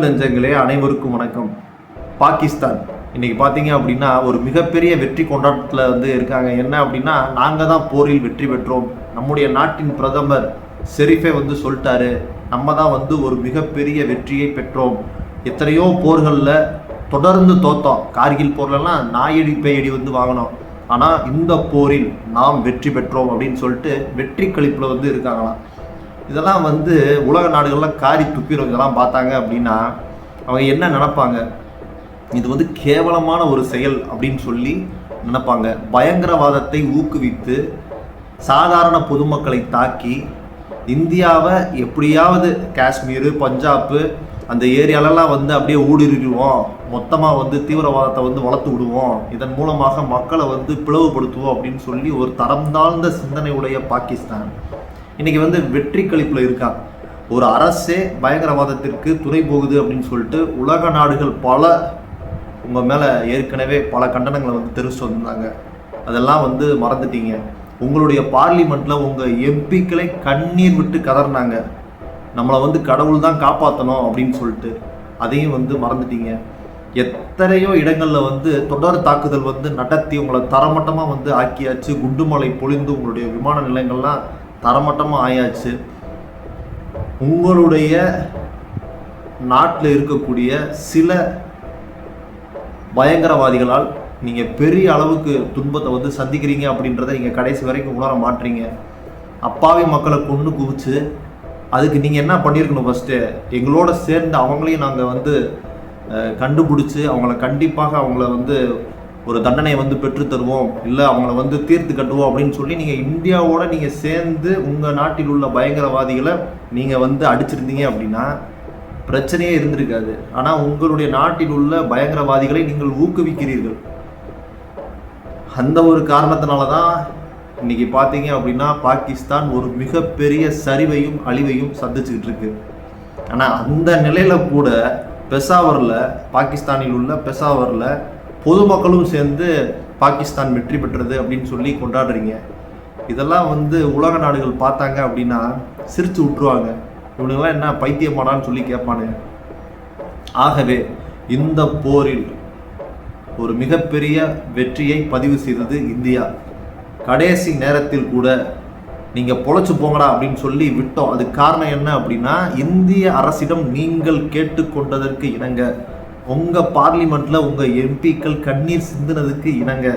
நெஞ்சங்களே அனைவருக்கும் வணக்கம். பாகிஸ்தான் இன்னைக்கு பார்த்தீங்க அப்படின்னா ஒரு மிகப்பெரிய வெற்றி கொண்டாட்டத்தில் இருக்காங்க. என்ன அப்படின்னா, நாங்கள் தான் போரில் வெற்றி பெற்றோம், நம்முடைய நாட்டின் பிரதமர் ஷெரீஃபே சொல்லிட்டாரு, நம்ம தான் ஒரு மிகப்பெரிய வெற்றியை பெற்றோம். எத்தனையோ போர்களில் தொடர்ந்து தோத்தோம். கார்கில் போர்லலாம் நாயடி பேயடி வாங்கினோம். ஆனால் இந்த போரில் நாம் வெற்றி பெற்றோம் அப்படின்னு சொல்லிட்டு வெற்றி கழிப்பில் இருக்காங்களாம். இதெல்லாம் உலக நாடுகள்லாம் காரி துப்பிடும். இதெல்லாம் பார்த்தாங்க அப்படின்னா அவங்க என்ன நினைப்பாங்க? இது கேவலமான ஒரு செயல் அப்படின்னு சொல்லி நினைப்பாங்க. பயங்கரவாதத்தை ஊக்குவித்து சாதாரண பொதுமக்களை தாக்கி இந்தியாவை எப்படியாவது காஷ்மீர், பஞ்சாப்பு அந்த ஏரியாலெல்லாம் அப்படியே ஊடுருவோம், மொத்தமாக தீவிரவாதத்தை வளர்த்து விடுவோம், இதன் மூலமாக மக்களை பிளவுபடுத்துவோம் அப்படின்னு சொல்லி ஒரு தரம் தாழ்ந்த சிந்தனை உடைய பாகிஸ்தான் இன்னைக்கு வெற்றி கழிப்பில் இருக்காங்க. ஒரு அரசே பயங்கரவாதத்திற்கு துணை போகுது அப்படின்னு சொல்லிட்டு உலக நாடுகள் பல உங்கள் மேலே ஏற்கனவே பல கண்டனங்களை தெரிவித்து வந்தாங்க. அதெல்லாம் மறந்துட்டீங்க. உங்களுடைய பார்லிமெண்ட்டில் உங்கள் எம்பிக்களை கண்ணீர் விட்டு கதறினாங்க, நம்மளை கடவுள் தான் காப்பாற்றணும் அப்படின்னு சொல்லிட்டு. அதையும் மறந்துட்டீங்க. எத்தனையோ இடங்களில் தொடர் தாக்குதல் நடத்தி உங்களை தரமட்டமாக ஆக்கியாச்சு. குண்டுமலை பொழிந்து உங்களுடைய விமான நிலையங்கள்லாம் தரமட்டமாக ஆயாச்சு. உங்களுடைய நாட்டில் இருக்கக்கூடிய சில பயங்கரவாதிகளால் நீங்கள் பெரிய அளவுக்கு துன்பத்தை சந்திக்கிறீங்க அப்படின்றத நீங்கள் கடைசி வரைக்கும் உணர மாட்டீங்க. அப்பாவி மக்களை கொண்டு குவிச்சு அதுக்கு நீங்கள் என்ன பண்ணியிருக்கணும்? ஃபஸ்ட்டு எங்களோட சேர்ந்து அவங்களையும் நாங்கள் கண்டுபிடிச்சி அவங்கள கண்டிப்பாக அவங்கள ஒரு தண்டனையை பெற்று தருவோம், இல்லை அவங்கள தீர்த்து கட்டுவோம் அப்படின்னு சொல்லி நீங்கள் இந்தியாவோட நீங்கள் சேர்ந்து உங்கள் நாட்டில் உள்ள பயங்கரவாதிகளை நீங்கள் அடிச்சிருந்தீங்க அப்படின்னா பிரச்சனையே இருந்திருக்காது. ஆனால் உங்களுடைய நாட்டில் உள்ள பயங்கரவாதிகளை நீங்கள் ஊக்குவிக்கிறீர்கள். அந்த ஒரு காரணத்தினால தான் இன்னைக்கு பார்த்தீங்க அப்படின்னா பாகிஸ்தான் ஒரு மிகப்பெரிய சரிவையும் அழிவையும் சந்திச்சுக்கிட்டு இருக்கு. ஆனால் அந்த நிலையில் கூட பெஷாவரில், பாகிஸ்தானில் உள்ள பெஷாவரில் பொதுமக்களும் சேர்ந்து பாகிஸ்தான் வெற்றி பெற்றது அப்படின்னு சொல்லி கொண்டாடுறீங்க. இதெல்லாம் உலக நாடுகள் பார்த்தாங்க அப்படின்னா சிரித்து விட்டுருவாங்க. இவனுங்கெல்லாம் என்ன பைத்தியமாடான்னு சொல்லி கேட்பானு. ஆகவே இந்த போரில் ஒரு மிகப்பெரிய வெற்றியை பதிவு செய்தது இந்தியா. கடைசி நேரத்தில் கூட நீங்கள் பொழைச்சு போங்கடா அப்படின்னு சொல்லி விட்டோம். அதுக்கு காரணம் என்ன அப்படின்னா, இந்திய அரசிடம் நீங்கள் கேட்டுக்கொண்டதற்கு இணங்க, உங்கள் பார்லிமெண்ட்டில் உங்கள் எம்பிக்கள் கண்ணீர் சிந்தினதுக்கு இணங்க,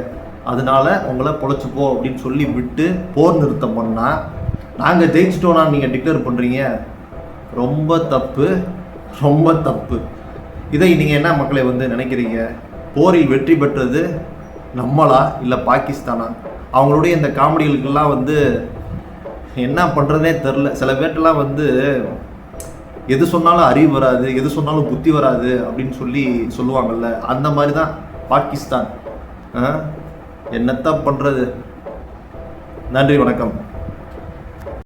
அதனால உங்களை பொழைச்சிப்போ அப்படின்னு சொல்லி விட்டு போர் நிறுத்தம் பண்ணால் நாங்கள் ஜெயிச்சிட்டோன்னா நீங்கள் டிக்ளேர் பண்ணுறீங்க. ரொம்ப தப்பு, ரொம்ப தப்பு. இதை நீங்கள் என்ன மக்களை நினைக்கிறீங்க? போரில் வெற்றி பெற்றது நம்மளா இல்லை பாகிஸ்தானா? அவங்களுடைய இந்த காமெடிகளுக்கெல்லாம் என்ன பண்ணுறதுனே தெரில. சில பேர்ட்டெல்லாம் எது சொன்னாலும் அறிவு வராது, எது சொன்னாலும் புத்தி வராது அப்படின்னு சொல்லி சொல்லுவாங்கள்ல, அந்த மாதிரி தான் பாகிஸ்தான். என்னத்தான் பண்ணுறது? நன்றி, வணக்கம்.